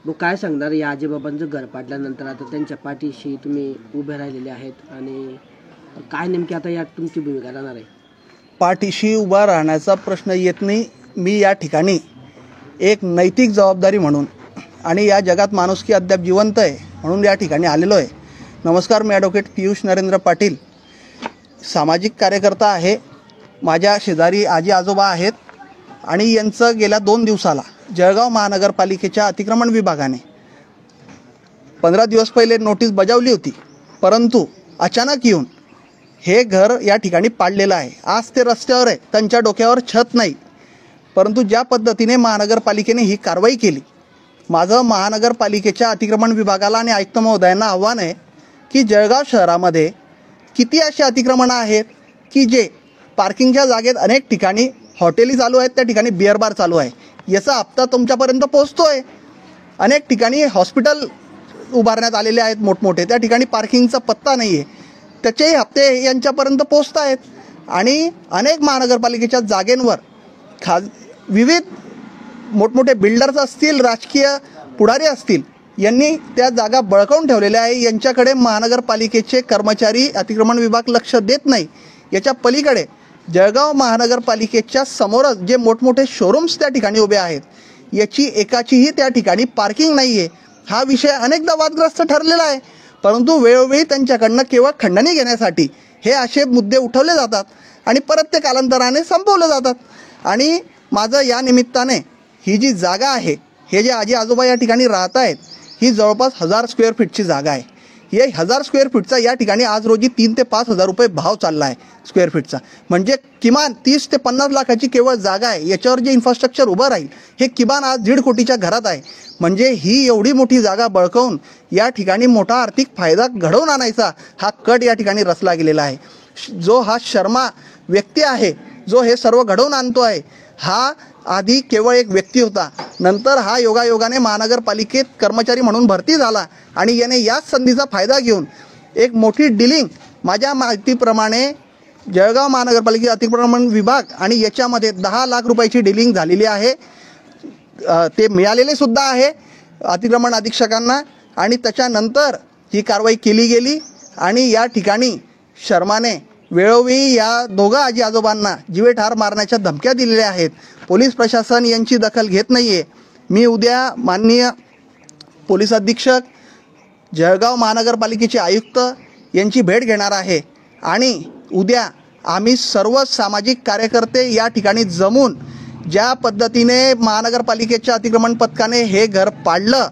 मग काय सांगणार या आजीबाबांचं घर पाडल्यानंतर आता त्यांच्या पाठीशी तुम्ही उभे राहिलेले आहेत आणि काय नेमकी आता यात तुमची भूमिका राहणार आहे? पाठीशी उभा राहण्याचा प्रश्न येत नाही. मी या ठिकाणी एक नैतिक जबाबदारी म्हणून आणि या जगात माणुसकी अद्याप जिवंत आहे म्हणून या ठिकाणी आलेलो आहे. नमस्कार, मी ॲडव्होकेट पियुष नरेंद्र पाटील, सामाजिक कार्यकर्ता आहे. माझ्या शेजारी आजी आजोबा आहेत आणि यांचं गेल्या 2 दिवसाला जळगाव महानगरपालिकेच्या अतिक्रमण विभागाने 15 दिवस पहिले नोटीस बजावली होती, परंतु अचानक येऊन हे घर या ठिकाणी पाडलेलं आहे. आज ते रस्त्यावर आहे, त्यांच्या डोक्यावर छत नाही. परंतु ज्या पद्धतीने महानगरपालिकेने ही कारवाई केली, माझं महानगरपालिकेच्या अतिक्रमण विभागाला आणि आयुक्त महोदयांना आव्हान आहे की जळगाव शहरामध्ये किती अशी अतिक्रमणं आहेत की जे पार्किंगच्या जागेत अनेक ठिकाणी हॉटेली चालू आहेत, त्या ठिकाणी बिअर बार चालू आहे, याचा हप्ता तुमच्यापर्यंत पोहोचतो आहे. अनेक ठिकाणी हॉस्पिटल उभारण्यात आलेले आहेत मोठमोठे, त्या ठिकाणी पार्किंगचा पत्ता नाही आहे, त्याचेही हप्ते यांच्यापर्यंत पोहोचत आहेत. आणि अनेक महानगरपालिकेच्या जागेंवर विविध मोठमोठे बिल्डर्स असतील, राजकीय पुढारी असतील, यांनी त्या जागा बळकावून ठेवलेल्या आहे. यांच्याकडे महानगरपालिकेचे कर्मचारी, अतिक्रमण विभाग लक्ष देत नाही. याच्या पलीकडे जळगाव महानगरपालिकेच्या समोरच जे मोठमोठे शोरूम्स त्या ठिकाणी उभे आहेत, याची एकाचीही त्या ठिकाणी पार्किंग नाही आहे. हा विषय अनेकदा वादग्रस्त ठरलेला आहे, परंतु वेळोवेळी त्यांच्याकडनं केवळ खंडणी घेण्यासाठी हे असे मुद्दे उठवले जातात आणि परत ते कालांतराने संपवले जातात. आणि माझं या निमित्ताने ही जी जागा आहे, हे जे आजी आजोबा या ठिकाणी राहत आहेत, ही जवळपास 1000 स्क्वेअर फीटची जागा आहे. हे 1000 स्क्वेअर फीटचा या ठिकाणी आज रोजी 3 ते 5 हजार रुपये भाव चालला आहे स्क्वेअर फीटचा. म्हणजे किमान 30 ते 50 लाखाची केवळ जागा आहे. याच्यावर जे इन्फ्रास्ट्रक्चर उभं राहील हे किमान आज 1.5 कोटीच्या घरात आहे. म्हणजे ही एवढी मोठी जागा बळकावून या ठिकाणी मोठा आर्थिक फायदा घडवून आणायचा हा कट या ठिकाणी रचला गेलेला आहे. जो हा शर्मा व्यक्ती आहे, जो हे सर्व घडवून आणतो आहे, हा आधी केवळ एक व्यक्ती होता, नंतर हा योगायोगाने महानगरपालिकेत कर्मचारी म्हणून भरती झाला आणि याने याच संधीचा फायदा घेऊन एक मोठी डिलिंग, माझ्या माहितीप्रमाणे जळगाव महानगरपालिका अतिक्रमण विभाग आणि याच्यामध्ये 10 लाख रुपयाची डिलिंग झालेली आहे. ते मिळालेले सुद्धा आहे अतिक्रमण अधीक्षकांना आणि त्याच्यानंतर ही कारवाई केली गेली. आणि या ठिकाणी शर्माने वेळोवेळी या दोघं आजी आजोबांना जीवेठार मारण्याच्या धमक्या दिलेल्या आहेत. पोलीस प्रशासन यांची दखल घेत नाही आहे. मी उद्या माननीय पोलीस अधीक्षक, जळगाव महानगरपालिकेचे आयुक्त यांची भेट घेणार आहे आणि उद्या आम्ही सर्व सामाजिक कार्यकर्ते या ठिकाणी जमून ज्या पद्धतीने महानगरपालिकेच्या अतिक्रमण पथकाने हे घर पाडलं,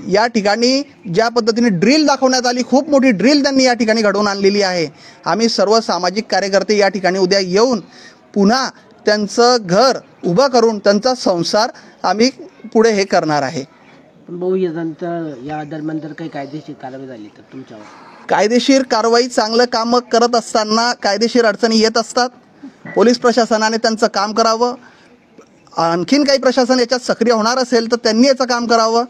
या ठिकाणी ज्या पद्धतीने ड्रिल दाखवण्यात आली, खूप मोठी ड्रिल त्यांनी या ठिकाणी घडवून आणलेली आहे. आम्ही सर्व सामाजिक कार्यकर्ते या ठिकाणी उद्या येऊन पुन्हा त्यांचं घर उभं करून त्यांचा संसार आम्ही पुढे हे करणार आहे. पण भाऊ, या दरम्यान जर काही कायदेशीर कारवाई झाली तर तुमच्यावर? कायदेशीर कारवाई, चांगलं कामं करत असताना कायदेशीर अडचणी येत असतात. पोलीस प्रशासनाने त्यांचं काम करावं. आणखीन काही प्रशासन याच्यात सक्रिय होणार असेल तर त्यांनी याचं काम करावं.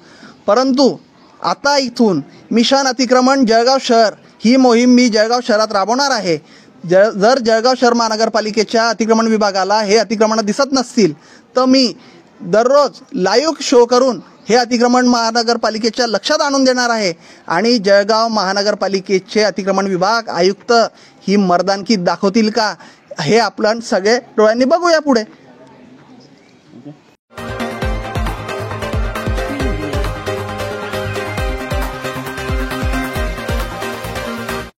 परंतु आता इथून मिशन अतिक्रमण जळगाव शहर ही मोहीम मी जळगाव शहरात राबवणार आहे. जर जळगाव शहर महानगरपालिकेच्या अतिक्रमण विभागाला हे अतिक्रमण दिसत नसतील तर मी दररोज लाईव्ह शो करून हे अतिक्रमण महानगरपालिकेच्या लक्षात आणून देणार आहे. आणि जळगाव महानगरपालिकेचे अतिक्रमण विभाग आयुक्त ही मर्दानकी दाखवतील का, हे आपण सगळे डोळ्यांनी बघूया पुढे.